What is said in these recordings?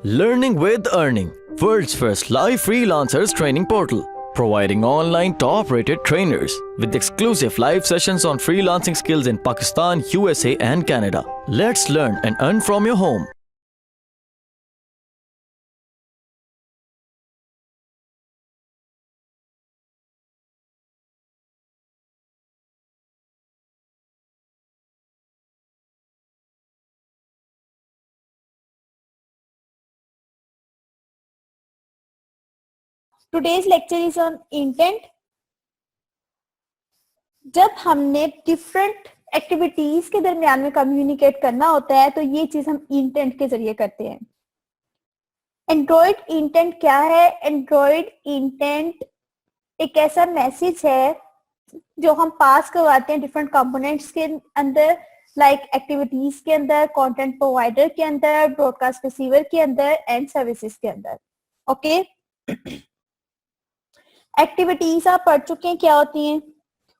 Learning with Earning, world's first live freelancers training portal, providing online top-rated trainers with exclusive live sessions on freelancing skills in Pakistan, USA and Canada. Let's learn and earn from your home. Today's lecture is on intent. जब हमने different activities के दरमियान में communicate करना होता है तो ये चीज हम इंटेंट के जरिए करते हैं. एंड्रॉइड इंटेंट क्या है? एंड्रॉइड इंटेंट एक ऐसा मैसेज है जो हम पास करवाते हैं डिफरेंट कंपोनेंट्स के अंदर, लाइक एक्टिविटीज के अंदर, कंटेंट प्रोवाइडर के अंदर, ब्रॉडकास्ट रिसीवर के अंदर एंड सर्विसेज के अंदर. ओके, एक्टिविटीज आप पढ़ चुके हैं क्या होती हैं.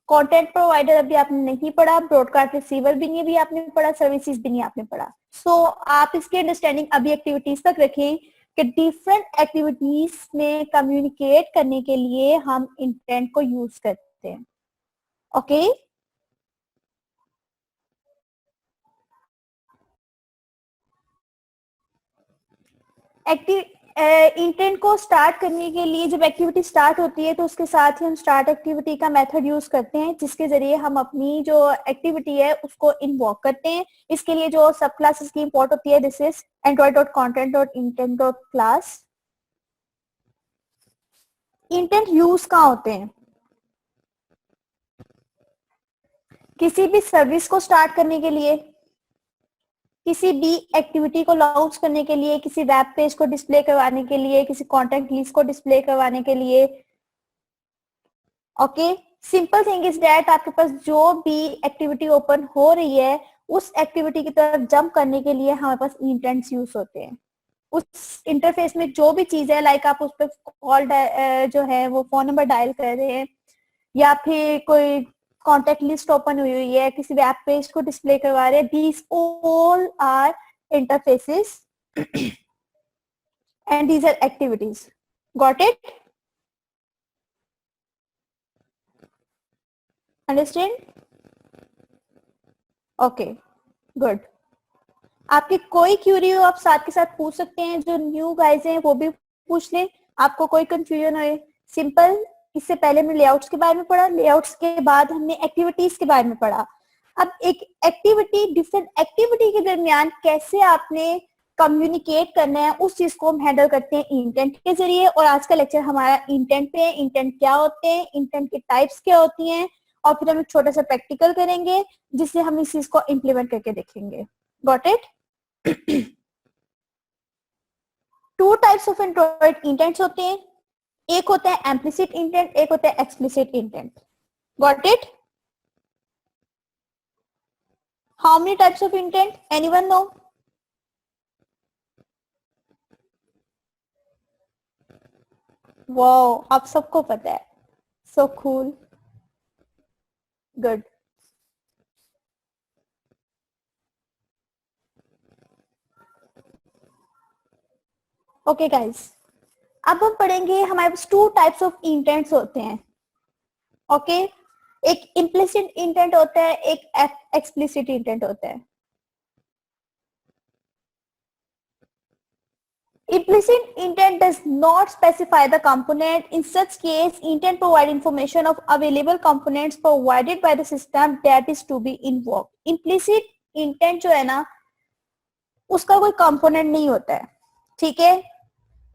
कंटेंट प्रोवाइडर अभी आपने नहीं पढ़ा, ब्रॉडकास्ट रिसीवर भी नहीं अभी आपने पढ़ा, सर्विसेज भी नहीं आपने पढ़ा. सो आप इसकी अंडरस्टैंडिंग अभी एक्टिविटीज तक रखें कि डिफरेंट एक्टिविटीज में कम्युनिकेट करने के लिए हम इंटेंट को यूज करते हैं. ओके, इंटेंट को स्टार्ट करने के लिए जब एक्टिविटी स्टार्ट होती है तो उसके साथ ही हम स्टार्ट एक्टिविटी का मेथड यूज करते हैं, जिसके जरिए हम अपनी जो एक्टिविटी है उसको इन्वोक करते हैं. इसके लिए जो सब क्लासेस की इंपोर्ट होती है, this is android.content.intent.class. Intent use कहाँ होते हैं? किसी भी सर्विस को स्टार्ट करने के लिए, किसी भी एक्टिविटी को लॉन्च करने के लिए, किसी वेब पेज को डिस्प्ले करवाने के लिए, किसी कॉन्टेक्ट लिस्ट को डिस्प्ले करवाने के लिए. Okay, simple thing is that आपके पास जो भी एक्टिविटी ओपन हो रही है उस एक्टिविटी की तरफ जंप करने के लिए हमारे पास इंटेंट्स यूज होते हैं. उस इंटरफेस में जो भी चीज है, लाइक आप उस पर कॉल जो है वो फोन नंबर डायल कर रहे हैं, या फिर कोई कॉन्टेक्ट लिस्ट ओपन हुई है, किसी वेब पेज को डिस्प्ले करवा रहे हैं, these all are interfaces and these are activities. Got it? Understand? Okay, good. आपकी कोई क्यूरी हो आप साथ के साथ पूछ सकते हैं. जो न्यू गाइज हैं वो भी पूछ लें, आपको कोई कंफ्यूजन हो. सिंपल. इससे पहले हमने लेआउट्स के बारे में पढ़ा, लेआउट्स के बाद हमने एक्टिविटीज के बारे में पढ़ा. अब एक एक्टिविटी, डिफरेंट एक्टिविटी के दरमियान कैसे आपने कम्युनिकेट करना है उस चीज को हम हैंडल करते हैं इंटेंट के जरिए. और आज का लेक्चर हमारा इंटेंट पे है. इंटेंट क्या होते हैं, इंटेंट की टाइप्स क्या होती हैं, और फिर हम एक छोटा सा प्रैक्टिकल करेंगे जिससे हम इस चीज को इम्प्लीमेंट करके देखेंगे. Got it? To types of Android intends होते हैं. एक होता है इम्प्लिसिट इंटेंट, एक होता है explicit intent. Got it? How many types of intent? Anyone know? Wow, आप सबको पता है. So cool, good. Okay guys, अब हम पढ़ेंगे. हमारे पास टू टाइप्स ऑफ इंटेंट्स होते हैं. ओके, एक इम्प्लिसिट इंटेंट होता है, एक एक्सप्लिसिट इंटेंट होता है. Implicit intent does not specify the component. In such case, intent provide information of available components provided by the system that is to be invoked. Implicit intent जो है ना, उसका कोई कंपोनेंट नहीं होता है. ठीक है,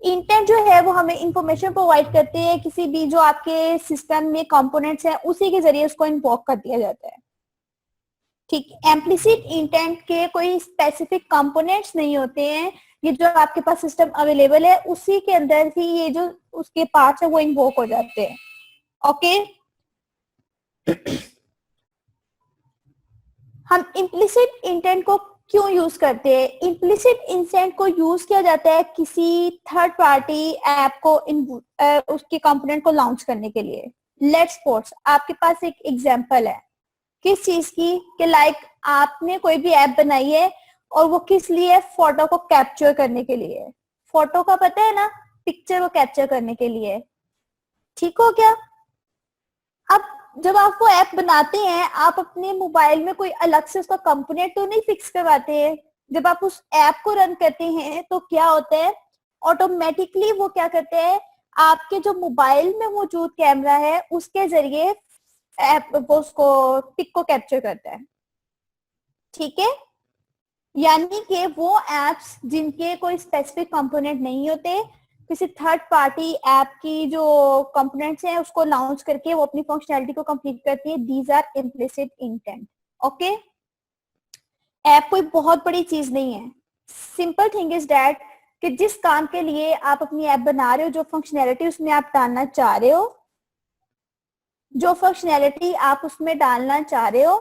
इंटेंट जो है वो हमें इंफॉर्मेशन प्रोवाइड करते हैं, किसी भी जो आपके सिस्टम में कंपोनेंट्स हैं उसी के जरिए उसको इन्वोक कर दिया जाता है. ठीक, इम्प्लिसिट इंटेंट के कोई स्पेसिफिक कंपोनेंट्स नहीं होते हैं. ये जो आपके पास सिस्टम अवेलेबल है उसी के अंदर ही ये जो उसके पार्ट्स है वो इन्वोक हो जाते हैं. ओके, हम इम्प्लिसिट इंटेंट को क्यों यूज करते हैं? इम्प्लिसिट इंटेंट को यूज किया जाता है किसी थर्ड पार्टी ऐप को उसके कंपोनेंट को लॉन्च करने के लिए. लेट्स सपोज आपके पास एक एग्जांपल है किस चीज की, कि लाइक आपने कोई भी ऐप बनाई है और वो किस लिए? फोटो को कैप्चर करने के लिए. फोटो का पता है ना, पिक्चर को कैप्चर करने के लिए। ठीक हो क्या? अब जब आप वो ऐप बनाते हैं, आप अपने मोबाइल में कोई अलग से उसका कंपोनेंट तो नहीं फिक्स करवाते हैं। जब आप उस ऐप को रन करते हैं तो क्या होता है, ऑटोमेटिकली वो क्या करते हैं, आपके जो मोबाइल में मौजूद कैमरा है उसके जरिए ऐप वो उसको पिक को कैप्चर करता है। ठीक है, यानी कि वो एप्स जिनके कोई स्पेसिफिक कंपोनेंट नहीं होते, किसी थर्ड पार्टी ऐप की जो कंपोनेंट्स हैं उसको लॉन्च करके वो अपनी फंक्शनैलिटी को कंप्लीट करती है, these are implicit intent. Okay, app कोई बहुत बड़ी चीज नहीं है। सिंपल थिंग इज दैट कि जिस काम के लिए आप अपनी ऐप बना रहे हो, जो फंक्शनैलिटी उसमें आप डालना चाह रहे हो, जो फंक्शनैलिटी आप उसमें डालना चाह रहे हो,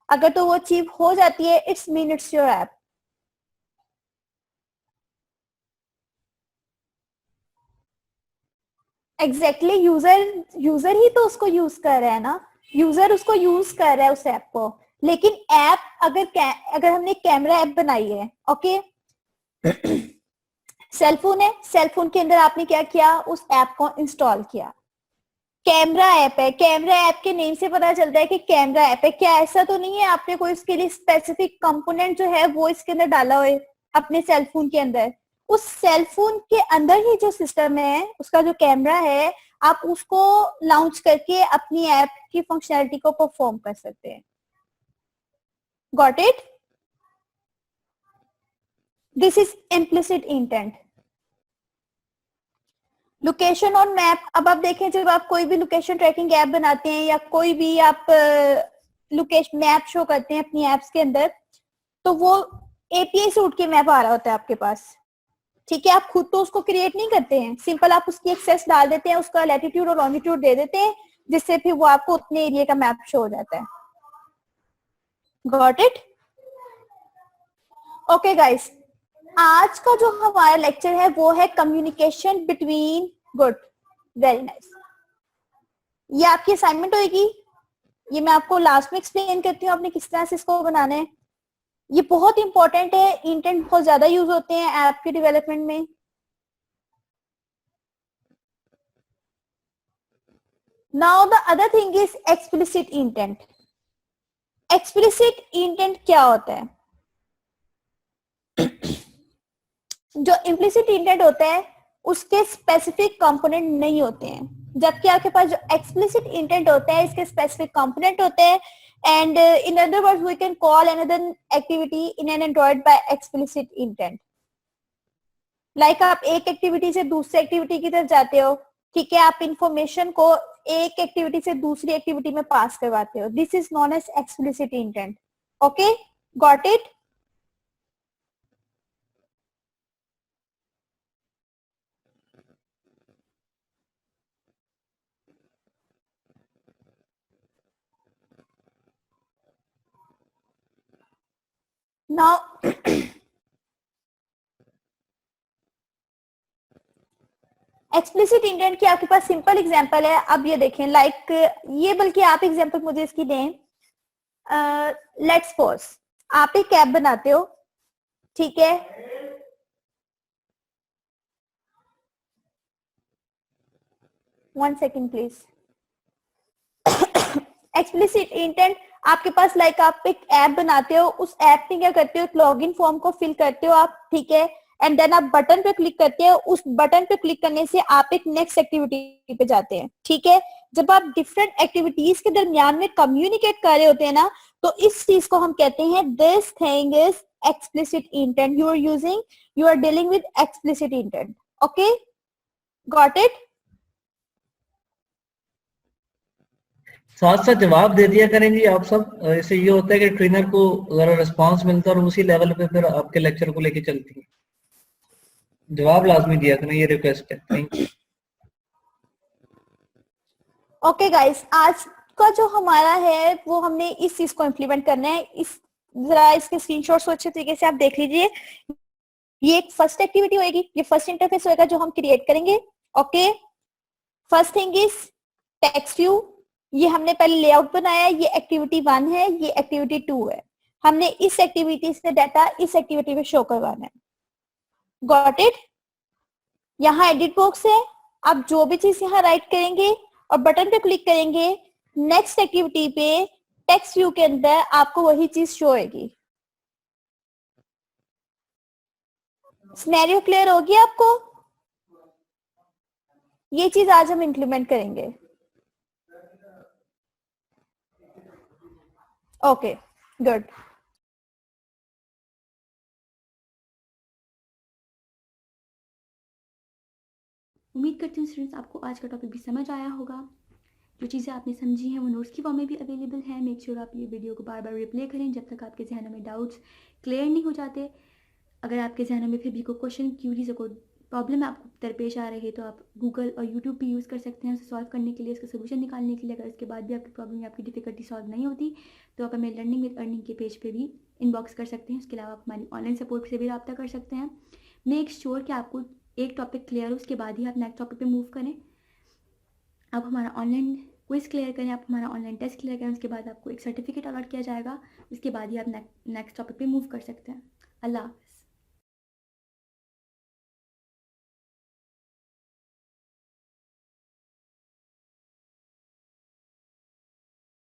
अगर तो वो अचीव हो जाती है, it's mean it's your app. Exactly, user ही तो उसको यूज कर रहा है ना, यूजर उसको यूज कर रहा है उस ऐप को। लेकिन ऐप अगर हमने कैमरा ऐप बनाई है, ओके, सेलफोन है, सेलफोन के अंदर आपने क्या किया, उस ऐप को इंस्टॉल किया। कैमरा ऐप है, कैमरा ऐप के नेम से पता चलता है कि कैमरा ऐप है। क्या ऐसा तो नहीं है आपने कोई उसके लिए स्पेसिफिक कंपोनेंट जो है वो इसके अंदर डाला हो अपने सेलफोन के अंदर? उस सेलफोन के अंदर ही जो सिस्टम है, उसका जो कैमरा है, आप उसको लॉन्च करके अपनी ऐप की फंक्शनैलिटी को परफॉर्म कर सकते हैं। Got it? This is implicit intent. Location और मैप, अब आप देखें जब आप कोई भी लोकेशन ट्रैकिंग ऐप बनाते हैं या कोई भी आप लोकेशन मैप शो करते हैं अपनी एप्स के अंदर, तो वो एपीआई से उठ के मैप आ रहा होता है आपके पास। ठीक है, आप खुद तो उसको क्रिएट नहीं करते हैं, सिंपल आप उसकी एक्सेस डाल देते हैं, उसका लैटिट्यूड और लॉन्गिट्यूड दे देते हैं, जिससे फिर वो आपको उतने एरिया का मैप शो हो जाता है। Got it? ओके गाइस, आज का जो हमारा लेक्चर है वो है communication between, good, very nice. ये आपकी असाइनमेंट होगी, ये मैं आपको लास्ट में एक्सप्लेन करती हूँ आपने किस तरह से इसको बनाना है। ये बहुत इंपॉर्टेंट है, इंटेंट बहुत ज्यादा यूज होते हैं ऐप के डेवलपमेंट में। Now the other thing is explicit intent. Explicit intent क्या होता है? जो इम्प्लिसिट इंटेंट होता है उसके स्पेसिफिक कंपोनेंट नहीं होते हैं, जबकि आपके पास जो एक्सप्लिसिट इंटेंट होता है इसके स्पेसिफिक कंपोनेंट होते हैं। And in other words we can call another activity in an Android by explicit intent. Like आप एक एक्टिविटी से दूसरी एक्टिविटी की तरफ जाते हो, ठीक है, आप इंफॉर्मेशन को एक एक्टिविटी से दूसरी एक्टिविटी में पास करवाते हो, this is known as explicit intent. Okay, got it? Now explicit intent की आपके पास सिंपल एग्जांपल है। अब ये देखें, लाइक ये, बल्कि आप एग्जांपल मुझे इसकी दें। लेट्स सपोज आप एक ऐप बनाते हो, ठीक है, one second please. Explicit intent आपके पास, लाइक आप एक ऐप बनाते हो, उस ऐप में क्या करते हो, एक लॉगिन फॉर्म को फिल करते हो आप, ठीक है, एंड देन आप बटन पे क्लिक करते हो, उस बटन पे क्लिक करने से आप एक नेक्स्ट एक्टिविटी पे जाते हैं। ठीक है, जब आप डिफरेंट एक्टिविटीज के दरमियान में कम्युनिकेट कर रहे होते हैं ना, तो इस चीज को हम कहते हैं this thing is explicit intent, you are dealing with explicit intent. Okay, got it? साथ साथ जवाब दे दिया करें जी आप सब। इससे ये होता है कि ट्रेनर को अगर रिस्पांस मिलता है और उसी लेवल पे फिर आपके लेक्चर को लेके चलती है। जवाब लाजमी दिया करें, ये रिक्वेस्ट है। Thank you. ओके गाइस, आज का जो हमारा है वो हमने इस चीज को इम्प्लीमेंट करना है। इस जरा इसके स्क्रीनशॉट्स को अच्छे तरीके से आप देख लीजिए। ये एक फर्स्ट एक्टिविटी होगी, ये फर्स्ट इंटरफेस होगा जो हम क्रिएट करेंगे। Okay, first thing is text view. ये हमने पहले लेआउट बनाया, ये एक्टिविटी 1 है, ये एक्टिविटी 2 है। हमने इस एक्टिविटी से डाटा इस एक्टिविटी में शो करवाना है। Got it? यहाँ एडिट बॉक्स है, आप जो भी चीज यहाँ राइट करेंगे और बटन पे क्लिक करेंगे, नेक्स्ट एक्टिविटी पे टेक्स्ट व्यू के अंदर आपको वही चीज शो होगी। सिनेरियो क्लियर होगी आपको? ये चीज आज हम इंप्लीमेंट करेंगे। Okay, good. उम्मीद करती हूँ स्टूडेंट्स आपको आज का टॉपिक भी समझ आया होगा। जो चीज़ें आपने समझी हैं वो नोट्स की फॉर्म में भी अवेलेबल है। मेक श्योर आप ये वीडियो को बार बार रिप्ले करें जब तक आपके जहनों में डाउट्स क्लियर नहीं हो जाते। अगर आपके जहनों में फिर भी कोई क्वेश्चन, क्यूरीज और कोई प्रॉब्लम आपको दरपेश आ रही है तो आप गूगल और यूट्यूब भी यूज़ कर सकते हैं उसे सॉल्व करने के लिए, उसका सोल्यूशन निकालने के लिए। अगर उसके बाद भी आपकी प्रॉब्लम या आपकी डिफिकल्टी सॉल्व नहीं होती तो आप हमें लर्निंग विद अर्निंग के पेज पे भी इनबॉक्स कर सकते हैं। उसके अलावा आप हमारी ऑनलाइन सपोर्ट से भी रब्ता कर सकते हैं। मेक श्योर कि आपको एक टॉपिक क्लियर हो, उसके बाद ही आप नेक्स्ट टॉपिक पे मूव करें। आप हमारा ऑनलाइन क्विज क्लियर करें, आप हमारा ऑनलाइन टेस्ट क्लियर करें, उसके बाद आपको एक सर्टिफिकेट अलॉट किया जाएगा। उसके बाद ही आप नेक्स्ट टॉपिक पे मूव कर सकते हैं। अल्लाह हाफ़िज़।